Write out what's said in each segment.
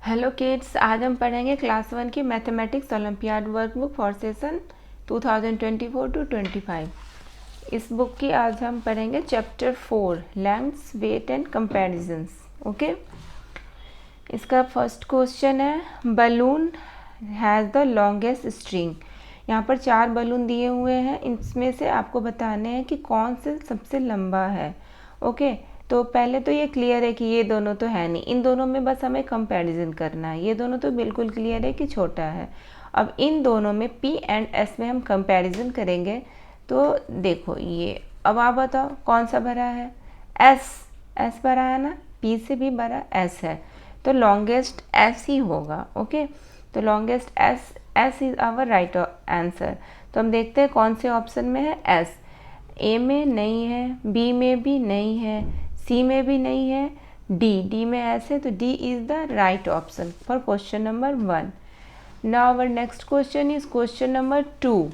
Hello kids, आज हम पढ़ेंगे क्लास 1 की mathematics olympiad workbook for session 2024 to 25। इस बुक की आज हम पढ़ेंगे chapter 4 lengths, weight and comparisons. Okay, इसका फर्स्ट क्वेश्चन है balloon has the longest string. यहाँ पर 4 बलून दिए हुए हैं, इसमें से आपको बताने हैं कि कौन से सबसे लंबा है। ओके, तो पहले तो ये क्लियर है कि ये दोनों तो है नहीं, इन दोनों में बस हमें कंपैरिजन करना है। ये दोनों तो बिल्कुल क्लियर है कि छोटा है। अब इन दोनों में P एंड S में हम कंपैरिजन करेंगे। तो देखो ये, अब आप बताओ कौन सा बड़ा है। S बड़ा है ना, P से भी बड़ा S है, तो लॉन्गेस्ट S ही होगा। ओके, तो longest S is our right answer. तो हम देखते हैं कौन से ऑप्शन में है S। A में नहीं है, B में भी नहीं है, C में भी नहीं है, D में S है, तो D is the right option for question number 1। Now our next question is question number 2।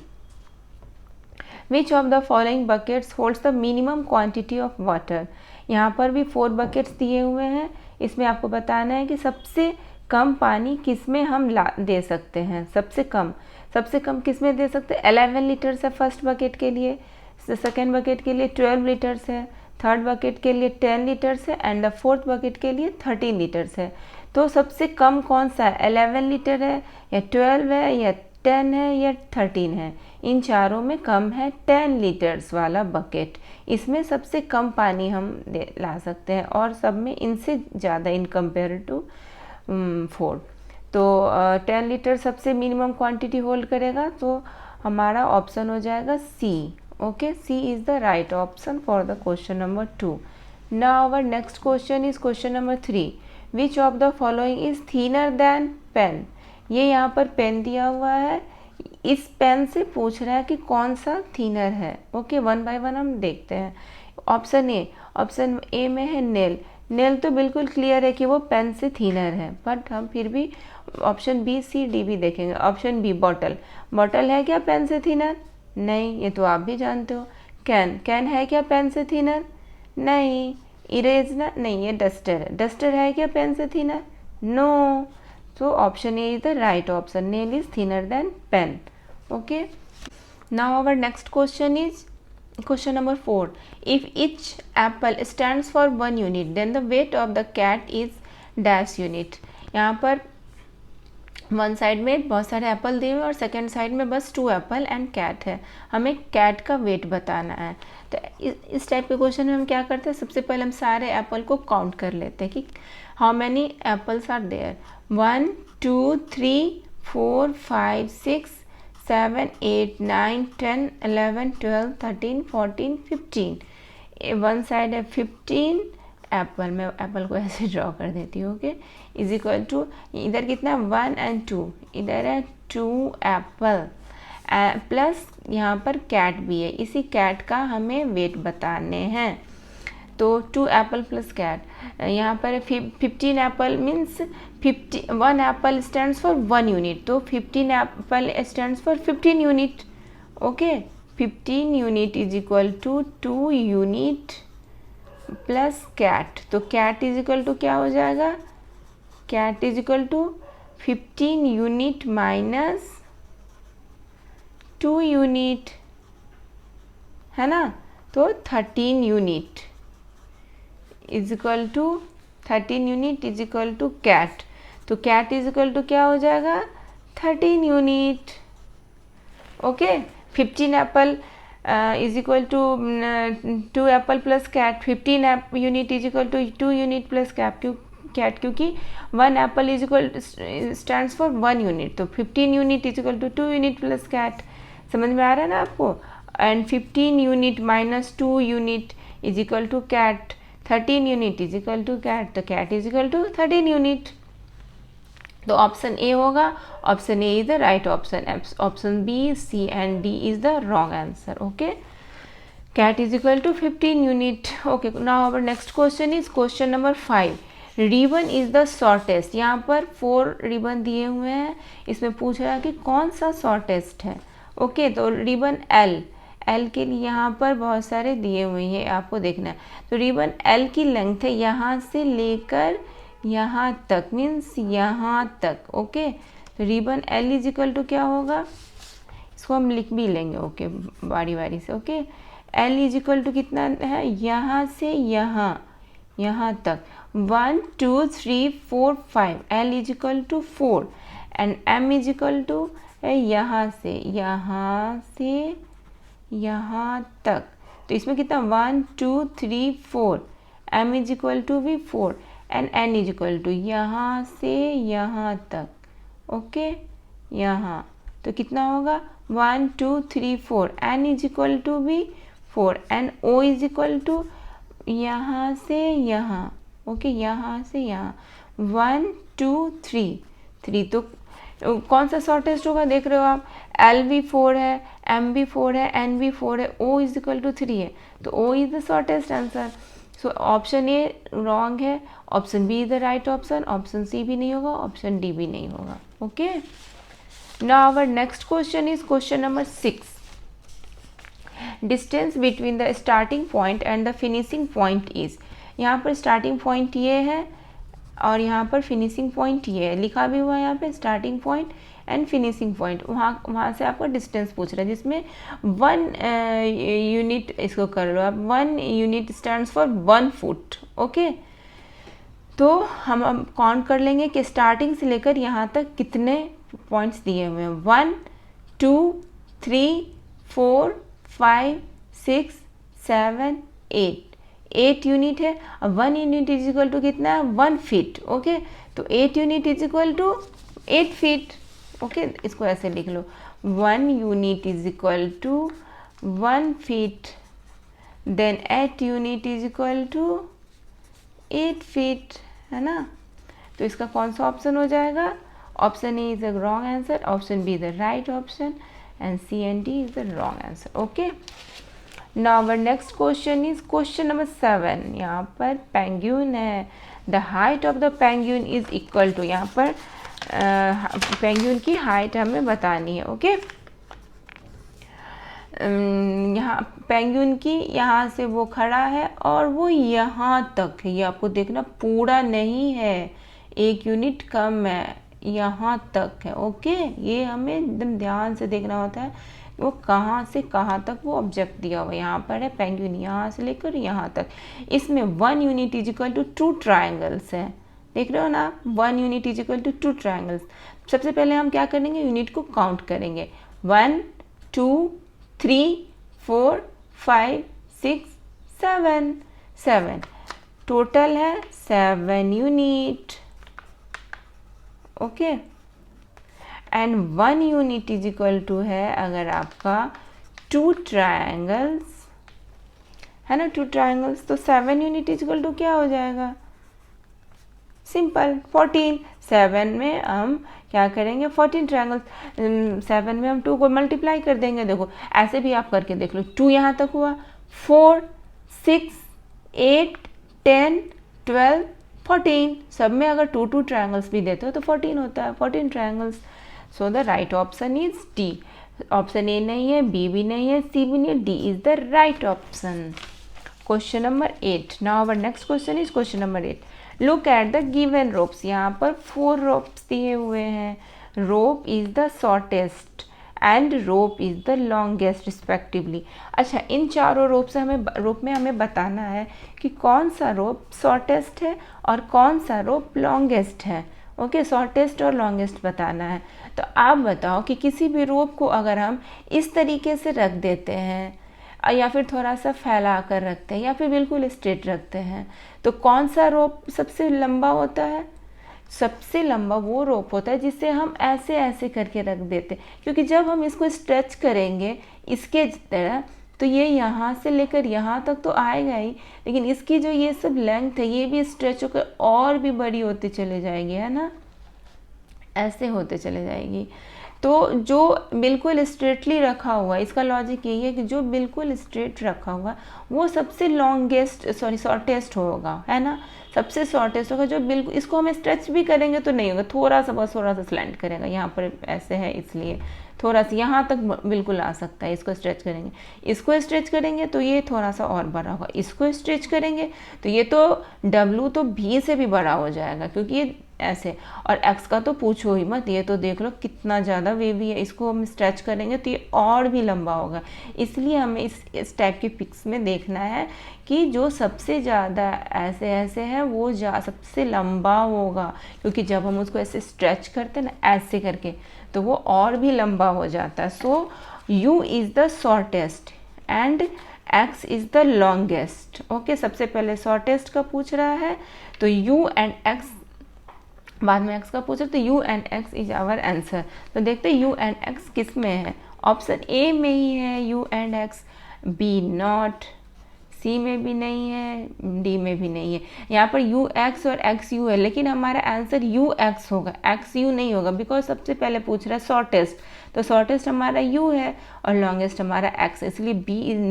Which of the following buckets holds the minimum quantity of water. यहाँ पर भी 4 बकेट्स दिए हुए हैं। इसमें आपको बताना है कि सबसे कम पानी किस में हम दे सकते हैं। सबसे कम किस में दे सकते हैं। 11 लीटर्स है फर्स्ट बकेट के लिए, सेकेंड बकेट के लिए 12 लीटर्स है, थर्ड बकेट के लिए 10 लीटर्स है एंड द फोर्थ बकेट के लिए 13 लीटर्स है। तो सबसे कम कौन सा है, 11 लीटर है या 12 है या 10 है या 13 है। इन चारों में कम है 10 लीटर्स वाला बकेट। इसमें सबसे कम पानी हम ला सकते हैं और सब में इनसे ज़्यादा इन कंपेयर टू 4। तो 10 लीटर सबसे मिनिमम क्वांटिटी होल्ड करेगा, तो हमारा ऑप्शन हो जाएगा C। Okay, C is the right option for the question number 2। Now our next question is question number 3। Which of the following is thinner than pen. ये यहाँ पर pen दिया हुआ है, इस पेन से पूछ रहा है कि कौन सा थिनर है। ओके, वन बाय वन हम देखते हैं। ऑप्शन ए में है नेल तो बिल्कुल क्लियर है कि वो पेन से थिनर है, बट हम फिर भी ऑप्शन बी सी डी भी देखेंगे। ऑप्शन बी बॉटल है क्या पेन से थिनर? नहीं, ये तो आप भी जानते हो। कैन है क्या पेन से थिनर? नहीं। इरेजर नहीं, ये डस्टर है क्या पेन से thinner? No. So option A is the right option. Nail is thinner than pen. Okay. Now our next question is question number 4. If each apple stands for 1 unit, then the weight of the cat is dash unit. यहाँ पर one side में बहुत सारे Apple दिए हुए और second side में बस 2 एप्पल एंड कैट है। हमें कैट का वेट बताना है। तो इस टाइप के क्वेश्चन में हम क्या करते हैं, सबसे पहले हम सारे एप्पल को काउंट कर लेते हैं कि how many apples are there. 1 2 3 4 5 6 7 8 9 10 11 12 13 14 15। One side है 15 एप्पल। मैं एप्पल को ऐसे ड्रॉ कर देती हूँ। ओके, इज इक्वल टू इधर कितना 1 एंड 2, इधर है 2 एप्पल प्लस यहाँ पर कैट भी है, इसी कैट का हमें वेट बताने हैं। तो 2 एप्पल प्लस कैट, यहाँ पर 15 apple means 1 apple stands for 1 unit, तो 15 apple stands for 15 unit. Okay, 15 unit is equal to 2 unit plus cat. तो कैट इज इक्वल टू क्या हो जाएगा, cat is equal to 15 unit minus 2 unit, है ना। तो 13 unit is equal to 13 unit is equal to cat. तो cat is equal to क्या हो जाएगा, 13 unit. Okay, 15 apple is equal to 2 apple plus cat. 15 unit is equal to 2 unit plus cat, क्योंकि 1 apple is equal stands for 1 unit, तो 15 unit is equal to 2 unit plus cat. समझ में आ रहा है ना आपको। And 15 unit minus 2 unit is equal to cat. 13 unit is equal to cat, तो cat is equal to 13 unit. तो ऑप्शन ए होगा, option A is the right option. Option B C and D is the wrong answer. Okay, cat is equal to 15 unit. Okay, now our next question is question number 5। Ribbon is the shortest. यहाँ पर 4 ribbon दिए हुए हैं, इसमें पूछ रहा है कि कौन सा शॉर्टेस्ट है। ओके, तो रिबन एल के लिए यहाँ पर बहुत सारे दिए हुए हैं, आपको देखना है। तो रिबन एल की लेंथ है यहाँ से लेकर यहाँ तक मीन्स यहाँ तक। ओके, तो ribbon L is equal to क्या होगा, इसको हम लिख भी लेंगे। ओके, बारी बारी से। Okay, L is equal to कितना है, यहाँ से यहाँ तक 1 2 3 4 5, L is equal to 4 and M is equal to यहाँ से यहाँ तक। तो इसमें कितना 1 2 3 4, M इज इक्वल टू भी 4 and N is equal to यहाँ से यहाँ तक। ओके, यहाँ तो कितना होगा 1 2 3 4, N इज इक्वल टू भी 4 and O is equal to यहाँ से यहाँ। ओके, यहाँ से यहाँ 1 2 3 तो कौन सा शॉर्टेस्ट होगा देख रहे हो आप, L भी 4 है, M भी 4 है, N भी 4 है, O इज इक्वल टू 3 है, तो O is the shortest answer. So option A wrong है, option B is the right option, option C भी नहीं होगा, ऑप्शन डी भी नहीं होगा। Okay, now our next question is question number 6। Distance between the starting point and the finishing point is, यहाँ पर starting point ये है और यहाँ पर फिनिशिंग पॉइंट ये है, लिखा भी हुआ है यहाँ पे starting point and finishing point. वहाँ से आपका डिस्टेंस पूछ रहा है जिसमें 1 यूनिट, इसको कर लो आप, 1 unit stands for 1 foot. Okay, तो हम अब काउंट कर लेंगे कि स्टार्टिंग से लेकर यहाँ तक कितने पॉइंट्स दिए हुए हैं। 1 2 3 4 5 6 7 8 यूनिट है। अब 1 यूनिट इज इक्वल टू कितना है, 1 फीट। ओके, तो 8 unit is equal to 8 feet. Okay, इसको ऐसे लिख लो, 1 unit is equal to 1 feet, then 8 unit is equal to 8 feet, है ना। तो इसका कौन सा ऑप्शन हो जाएगा, option A is the wrong answer, option B is the right option and C and D is the wrong answer. Okay, now our next question is question number 7। यहाँ पर पेंगुइन है, the height of the penguin is equal to, यहाँ पर penguin की height हमें बतानी है। Okay, यहाँ पेंगुइन की यहाँ से वो खड़ा है और वो यहाँ तक है, ये आपको देखना पूरा नहीं है, 1 यूनिट कम है, यहाँ तक है। ओके, ये हमें एकदम ध्यान से देखना होता है वो कहाँ से कहाँ तक वो ऑब्जेक्ट दिया हुआ है। यहाँ पर है पेंगुइन यहाँ से लेकर यहाँ तक, इसमें 1 unit is equal to 2 triangles है, देख रहे हो ना, 1 unit is equal to 2 triangles. सबसे पहले हम क्या करेंगे, यूनिट को काउंट करेंगे, 1 2 3 4 5 6 7 टोटल है 7 unit. Okay, and 1 unit is equal to है अगर आपका 2 ट्राइंगल्स है ना, 2 ट्राइंगल्स, तो 7 यूनिट इज इक्वल टू क्या हो जाएगा, सिंपल 14। 7 में हम क्या करेंगे, 14 ट्राइंगल्स, 7 में हम 2 को मल्टीप्लाई कर देंगे। देखो ऐसे भी आप करके देख लो, 2 यहाँ तक हुआ, 4 6 8 10 12 14, सब में अगर 2 ट्राइंगल्स भी देते हो तो 14 होता है, 14 triangles. So the right option is D. Option A नहीं है, बी भी नहीं है, सी भी नहीं है, D is the right option. Question number 8। Now our next question is question number 8। Look at the given ropes, यहाँ पर 4 रोप्स दिए हुए हैं, rope is the shortest and rope is the longest respectively. अच्छा, इन चारों रोप में हमें बताना है कि कौन सा रोप शॉर्टेस्ट है और कौन सा रोप लॉन्गेस्ट है। ओके, शॉर्टेस्ट और लॉन्गेस्ट बताना है। तो आप बताओ कि किसी भी रोप को अगर हम इस तरीके से रख देते हैं या फिर थोड़ा सा फैला कर रखते हैं या फिर बिल्कुल स्ट्रेट रखते हैं, तो कौन सा रोप सबसे लंबा होता है, सबसे लंबा वो रोप होता है जिसे हम ऐसे ऐसे करके रख देते हैं, क्योंकि जब हम इसको स्ट्रेच करेंगे इसके तरह तो ये यहाँ से लेकर यहाँ तक तो आएगा ही, लेकिन इसकी जो ये सब लेंथ है ये भी स्ट्रेच होकर और भी बड़ी होती चले जाएगी, है ना, ऐसे होते चले जाएगी। तो जो बिल्कुल स्ट्रेटली रखा हुआ है, इसका लॉजिक यही है कि जो बिल्कुल स्ट्रेट रखा हुआ वो सबसे शॉर्टेस्ट होगा, है ना, सबसे शॉर्टेस्ट होगा। जो बिल्कुल, इसको हम स्ट्रेच भी करेंगे तो नहीं होगा, थोड़ा सा बस थोड़ा सा स्लैंट करेगा, यहाँ पर ऐसे है इसलिए थोड़ा सा यहाँ तक बिल्कुल आ सकता है। इसको स्ट्रेच करेंगे, इसको स्ट्रेच करेंगे तो ये थोड़ा सा और बड़ा होगा, इसको स्ट्रेच करेंगे तो ये तो W तो V से भी बड़ा हो जाएगा, क्योंकि ये ऐसे। और एक्स का तो पूछो ही मत, ये तो देख लो कितना ज़्यादा वेवी है, इसको हम स्ट्रेच करेंगे तो ये और भी लंबा होगा। इसलिए हमें इस टाइप की पिक्स में देखना है कि जो सबसे ज़्यादा ऐसे ऐसे है वो सबसे लंबा होगा, क्योंकि जब हम उसको ऐसे स्ट्रेच करते हैं ना ऐसे करके तो वो और भी लंबा हो जाता है। सो U is the shortest and X is the longest. Okay, सबसे पहले शॉर्टेस्ट का पूछ रहा है तो U एंड X, बाद में x का पूछे तो U and X is our answer. तो देखते हैं U एंड X किस में है। ऑप्शन A में ही है U and X, B not, C में भी नहीं है, D में भी नहीं है। यहाँ पर UX और XU है, लेकिन हमारा आंसर UX होगा, XU नहीं होगा, बिकॉज सबसे पहले पूछ रहा है शॉर्टेस्ट, तो शॉर्टेस्ट हमारा U है और लॉन्गेस्ट हमारा X, इसलिए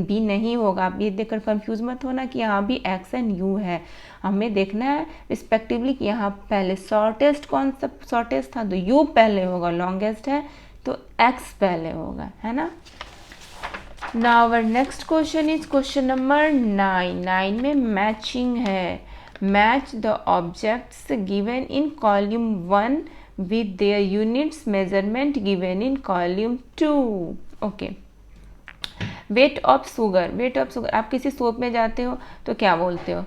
B नहीं होगा। आप ये देखकर कंफ्यूज मत होना कि यहाँ भी X एंड U है। हमें देखना है रिस्पेक्टिवली कि यहाँ पहले शॉर्टेस्ट कौन सा शॉर्टेस्ट था, तो U पहले होगा, लॉन्गेस्ट है तो X पहले होगा, है ना। Now our next question is question number 9. 9 में मैचिंग है। Match the objects given in column 1 with their units measurement given in column 2. Okay, weight of sugar, weight of sugar, आप किसी शॉप में जाते हो तो क्या बोलते हो,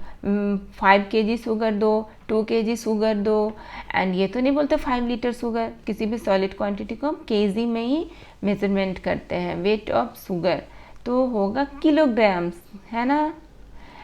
5 kg शुगर दो, 2 kg शुगर दो, एंड ये तो नहीं बोलते 5 लीटर शुगर। किसी भी सॉलिड क्वांटिटी को हम kg में ही मेजरमेंट करते हैं। वेट ऑफ शुगर तो होगा किलोग्राम्स, है ना।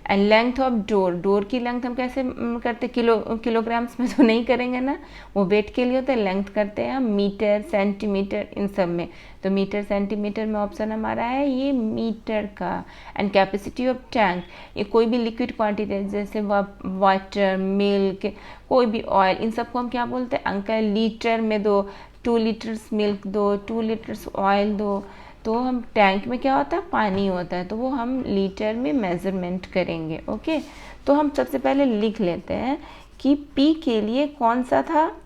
And length of door, door की लेंथ हम कैसे करते, किलोग्राम्स में तो नहीं करेंगे ना, वो वेट के लिए होता है, लेंथ करते हैं हम मीटर सेंटीमीटर इन सब में, तो मीटर सेंटीमीटर में ऑप्शन हमारा है ये मीटर का। एंड कैपेसिटी ऑफ टैंक, ये कोई भी लिक्विड क्वांटिटी जैसे वाटर, मिल्क, कोई भी ऑयल, इन सबको हम क्या बोलते हैं, अंकल लीटर में दो, 2 लीटर्स मिल्क दो, 2 लीटर्स ऑयल दो, तो हम टैंक में क्या होता है, पानी होता है, तो वो हम लीटर में मेजरमेंट करेंगे। ओके, तो हम सबसे पहले लिख लेते हैं कि P के लिए कौन सा था,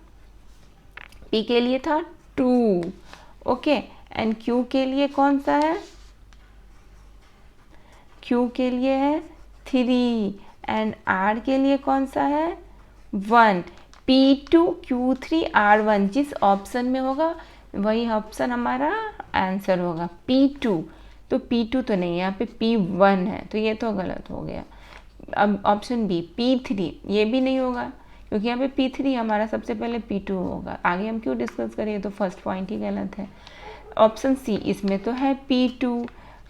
P के लिए था 2, ओके, एंड Q के लिए कौन सा है, Q के लिए है 3, एंड R के लिए कौन सा है 1। P2 Q3 R1 जिस ऑप्शन में होगा वही ऑप्शन हमारा आंसर होगा। P2, तो P2 तो नहीं है, यहाँ पे P1 है, तो ये तो गलत हो गया। अब ऑप्शन B P3, ये भी नहीं होगा, क्योंकि यहाँ पे P3 हमारा सबसे पहले P2 होगा। आगे हम क्यों डिस्कस करें, तो फर्स्ट पॉइंट ही गलत है। ऑप्शन C, इसमें तो है P2,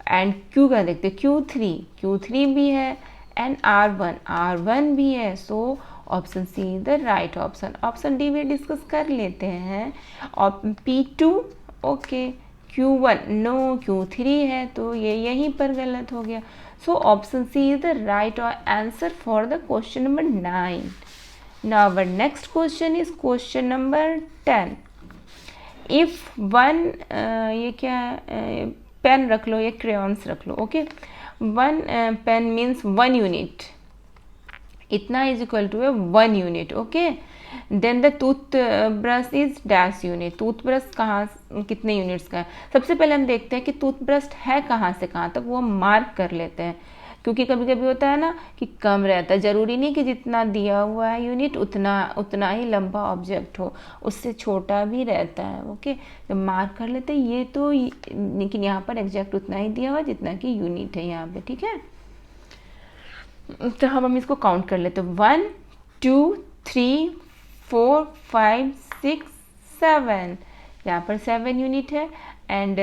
एंड Q का देखते Q3 भी है, एंड R1 भी है। सो option see the right option. Option D भी डिस्कस कर लेते हैं। और P2 okay, Q1 no, Q3 है, तो ये यहीं पर गलत हो गया। So option C is the right answer for the question number 9। Now our next question is question number 10। If one, ये क्या पेन रख लो या क्रेयॉन्स रख लो, ओके, 1 पेन मीन्स 1 यूनिट, इतना is equal to 1 unit, okay. Then the toothbrush is dash unit, toothbrush कहाँ कितने यूनिट्स का है। सबसे पहले हम देखते हैं कि टूथब्रश है कहाँ से कहाँ तक, वो हम मार्क कर लेते हैं, क्योंकि कभी कभी होता है ना कि कम रहता है, ज़रूरी नहीं कि जितना दिया हुआ है यूनिट उतना ही लंबा ऑब्जेक्ट हो, उससे छोटा भी रहता है, ओके। तो मार्क कर लेते हैं ये तो, लेकिन यहाँ पर एग्जैक्ट उतना ही दिया हुआ जितना कि यूनिट है यहाँ पे, ठीक है। तो हम इसको काउंट कर लेते हैं, 1 2 3 4 5 6 7, यहाँ पर 7 यूनिट है, and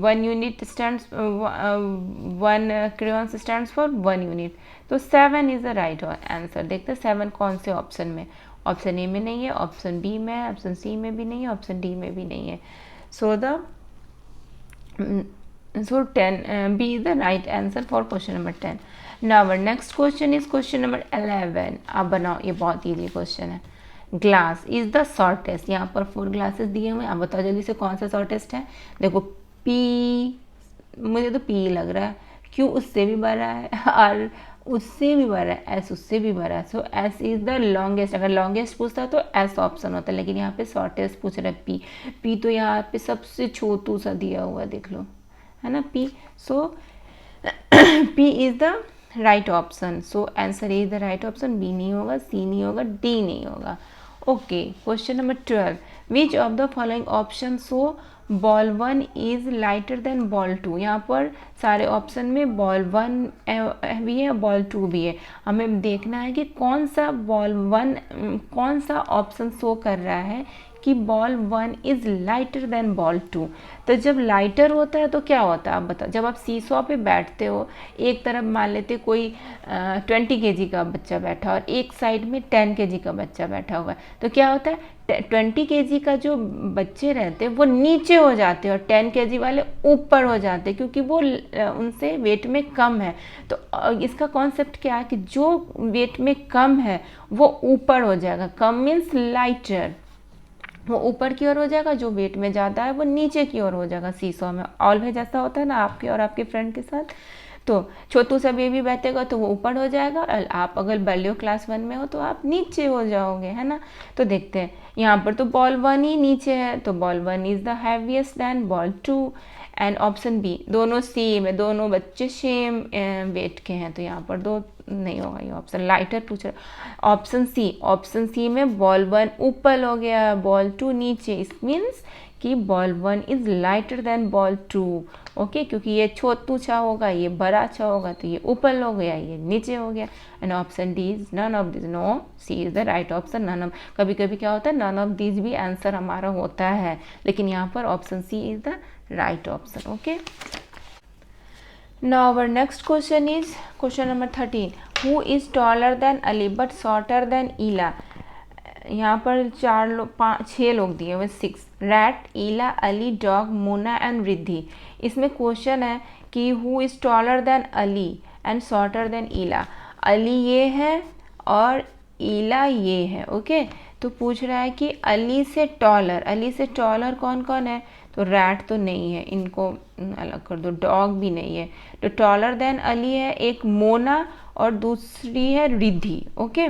1 unit stands 1 crayon stands for 1 unit, तो 7 इज द राइट आंसर। देखते हैं 7 कौन से ऑप्शन में, ऑप्शन ए में नहीं है, ऑप्शन बी में है, ऑप्शन सी में भी नहीं है, ऑप्शन डी में भी नहीं है। सो 10 B is the right answer for question number 10. Now our next question is question number 11. अब बनाओ, ये बहुत इजी क्वेश्चन है। Glass is the shortest. यहाँ पर 4 ग्लासेस दिए हुए हैं, आप बताओ जल्दी से कौन सा शॉर्टेस्ट है। देखो पी, मुझे तो पी लग रहा है, क्यू उससे भी बड़ा है, आर उससे भी बड़ा है, एस उससे भी बड़ा है, सो एस इज द लॉन्गेस्ट। अगर लॉन्गेस्ट पूछता तो एस ऑप्शन होता है, लेकिन यहाँ पे शॉर्टेस्ट पूछ रहा है पी। पी तो यहाँ पे सबसे छोटू सा दिया हुआ देख लो, है ना P. So P is the right option, so answer is the right option. B नहीं होगा, सी नहीं होगा, डी नहीं होगा। Okay, question number 12, which of the following option so ball 1 is lighter than ball 2। यहाँ पर सारे ऑप्शन में बॉल 1 भी है, बॉल 2 भी है। हमें देखना है कि कौन सा बॉल 1, कौन सा ऑप्शन शो कर रहा है कि ball 1 is lighter than ball 2। तो जब लाइटर होता है तो क्या होता है आप बताओ। जब आप सीसॉ पे बैठते हो, एक तरफ मान लेते कोई 20 kg का बच्चा बैठा और एक साइड में 10 kg का बच्चा बैठा हुआ है, तो क्या होता है 20 kg का जो बच्चे रहते हैं वो नीचे हो जाते हैं और 10 kg वाले ऊपर हो जाते हैं, क्योंकि वो उनसे वेट में कम है। तो इसका कॉन्सेप्ट क्या है कि जो वेट में कम है वो ऊपर हो जाएगा। कम मीन्स लाइटर, वो ऊपर की ओर हो जाएगा, जो वेट में ज़्यादा है वो नीचे की ओर हो जाएगा। सीसॉ में ऑलवेज ऐसा होता है ना आपके और आपके फ्रेंड के साथ। तो छोटू सा बेबी बैठेगा तो वो ऊपर हो जाएगा, और आप अगर बलियो क्लास 1 में हो तो आप नीचे हो जाओगे, है ना। तो देखते हैं यहाँ पर तो बॉल 1 ही नीचे है, तो ball 1 is the heaviest than ball 2। And option B, दोनों सेम है, दोनों बच्चे सेम वेट के हैं, तो यहाँ पर दो नहीं होगा ये ऑप्शन। लाइटर पूछ रहा। ऑप्शन सी में बॉल 1 ऊपर हो गया, बॉल 2 नीचे। इस मीन्स कि ball 1 is lighter than ball 2। Okay, क्योंकि ये छोटू सा होगा, ये बड़ा सा होगा, तो ये ऊपर हो गया, ये नीचे हो गया। And option D is none of this. No, C is the right option. None of, कभी कभी क्या होता है नन ऑफ दिस भी आंसर हमारा होता है, लेकिन यहाँ पर option C is the right option. Okay, now our next question is question number 13, who is taller than Ali but shorter than Ela। यहाँ पर 6 लोग दिए हुए, 6, rat, Ila, Ali, dog, Mona and Riddhi. इसमें क्वेश्चन है कि who is taller than Ali and shorter than Ila. Ali ये है और ईला ये है। ओके, तो पूछ रहा है कि अली से टॉलर कौन कौन है। तो रैट तो नहीं है, इनको अलग कर दो। डॉग भी नहीं है। तो टॉलर देन अली है एक मोना और दूसरी है रिद्धि। ओके,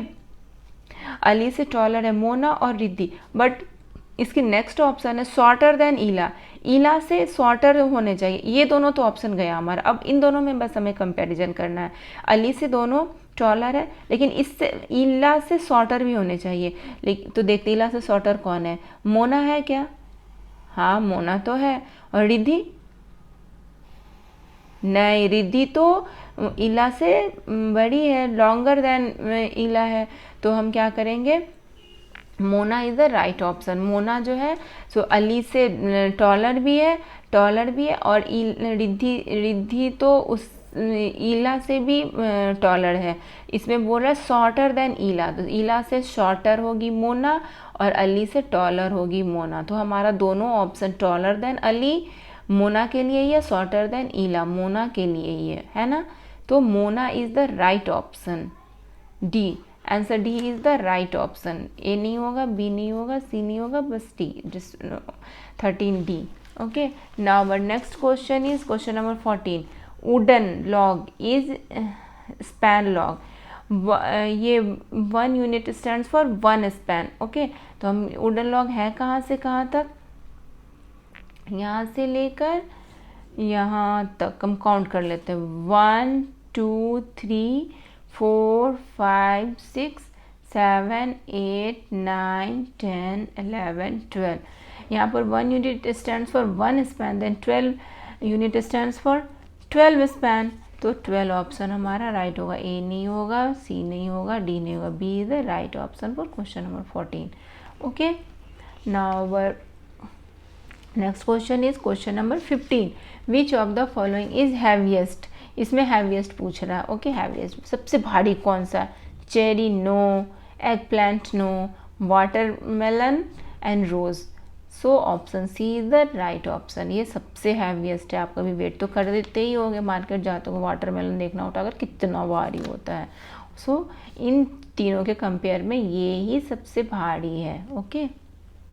अली से टॉलर है मोना और रिद्धि, बट इसकी नेक्स्ट ऑप्शन है शॉर्टर देन ईला। ईला से शॉर्टर होने चाहिए। ये दोनों तो ऑप्शन गया हमारा। अब इन दोनों में बस हमें कंपैरिजन करना है। अली से दोनों टॉलर है, लेकिन इससे ईला से शॉर्टर भी होने चाहिए। लेकिन तो देखते ईला से शॉर्टर कौन है। मोना है क्या? हाँ, मोना तो है। और रिद्धि? नहीं, रिद्धि तो ईला से बड़ी है, लॉन्गर देन ईला है। तो हम क्या करेंगे, Mona is the right option. Mona जो है सो अली से टॉलर भी है और रिद्धि तो उस ईला से भी टॉलर है। इसमें बोल रहा है शॉर्टर देन ईला, तो ईला से शॉर्टर होगी मोना और अली से टॉलर होगी मोना। तो हमारा दोनों option taller than Ali Mona के लिए या शॉर्टर देन ईला मोना के लिए ही है ना। तो Mona is the right option, D. Answer D is the right option. A नहीं होगा, बी नहीं होगा, सी नहीं होगा, बस D, just 13 D. Okay, now our next question is question number 14, wooden log is span log. ये 1 unit stands for 1 span. Okay, तो हम वुडन लॉग है कहाँ से कहाँ तक, यहाँ से लेकर यहाँ तक हम काउंट कर लेते हैं। 1 2 3 4 5 6 7 8 9 10 11 12। यहाँ पर 1 unit stands for 1 span, then 12 unit stands for 12 span. तो 12 ऑप्शन हमारा राइट होगा। ए नहीं होगा, सी नहीं होगा, डी नहीं होगा, B is the right option for question number 14। Okay, now our next question is question number 15, which of the following is heaviest. इसमें हैवीएस्ट पूछ रहा है। ओके, हैवीएस्ट सबसे भारी कौन सा। Cherry no, eggplant no, watermelon and rose. So option C is the right option. ये सबसे हैवीएस्ट है। आप कभी वेट तो कर देते ही होंगे, मार्केट जाते हो वाटरमेलन देखना उठाकर कितना भारी होता है, सो इन तीनों के कंपेयर में ये ही सबसे भारी है। ओके।